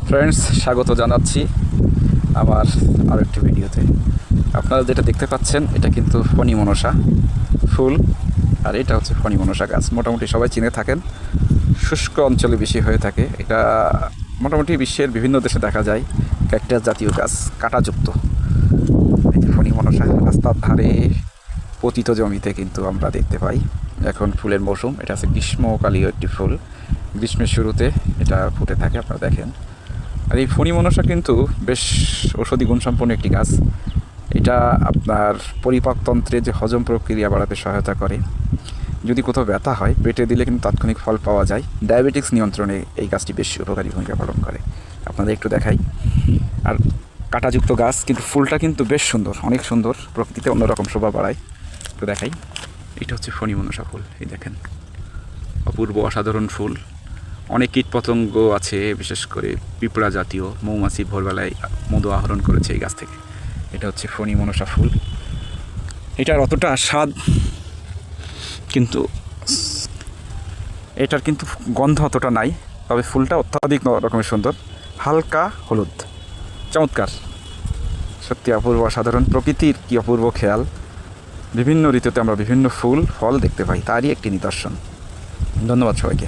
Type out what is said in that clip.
Friends, স্বাগত জানাচ্ছি আমার আরেকটি ভিডিওতে। আপনারা যেটা দেখতে পাচ্ছেন এটা কিন্তু ফণী মনসা ফুল, আর এটা হচ্ছে ফণী মনসা গাছ। মোটামুটি সবাই চিনে থাকেন, শুষ্ক অঞ্চলে বেশি হয়ে থাকে। এটা মোটামুটি বিশ্বের বিভিন্ন দেশে দেখা যায়। ক্যাকটাস জাতীয় গাছ, কাঁটাযুক্ত। এই যে ফণী মনসা রাস্তার ধারে পতিত জমিতে কিন্তু আমরা দেখতে পাই। এখন ফুলের মৌসুম, এটা হচ্ছে গ্রীষ্মকালীয় একটি ফুল। গ্রীষ্মের শুরুতে এটা ফুটে থাকে, আপনারা দেখেন। আর এই ফণী মনসা কিন্তু বেশ ঔষধি গুণসম্পন্ন একটি গাছ। এটা আপনার পরিপাকতন্ত্রে যে হজম প্রক্রিয়া বাড়াতে সহায়তা করে। যদি কোথাও ব্যথা হয়, পেটে দিলে কিন্তু তাৎক্ষণিক ফল পাওয়া যায়। ডায়াবেটিক্স নিয়ন্ত্রণে এই গাছটি বেশ উপকারী ভূমিকা পালন করে। আপনাদের একটু দেখাই। আর কাঁটাযুক্ত গাছ, কিন্তু ফুলটা কিন্তু বেশ সুন্দর, অনেক সুন্দর, প্রকৃতিতে অন্যরকম শোভা বাড়ায়। একটু দেখাই, এটা হচ্ছে ফণী মনসা ফুল। এই দেখেন, অপূর্ব অসাধারণ ফুল। অনেক কীটপতঙ্গ আছে, বিশেষ করে পিঁপড়া জাতীয় মৌমাছি ভোরবেলায় মধু আহরণ করেছে এই গাছ থেকে। এটা হচ্ছে ফণী মনসা ফুল। এটার অতটা স্বাদ, কিন্তু এটার কিন্তু গন্ধ অতটা নাই, তবে ফুলটা অত্যাধিক রকমের সুন্দর, হালকা হলুদ, চমৎকার। সত্যি অপূর্ব অসাধারণ, প্রকৃতির কি অপূর্ব খেয়াল। বিভিন্ন ঋতুতে আমরা বিভিন্ন ফুল ফল দেখতে পাই, তারই একটি নিদর্শন। ধন্যবাদ সবাইকে।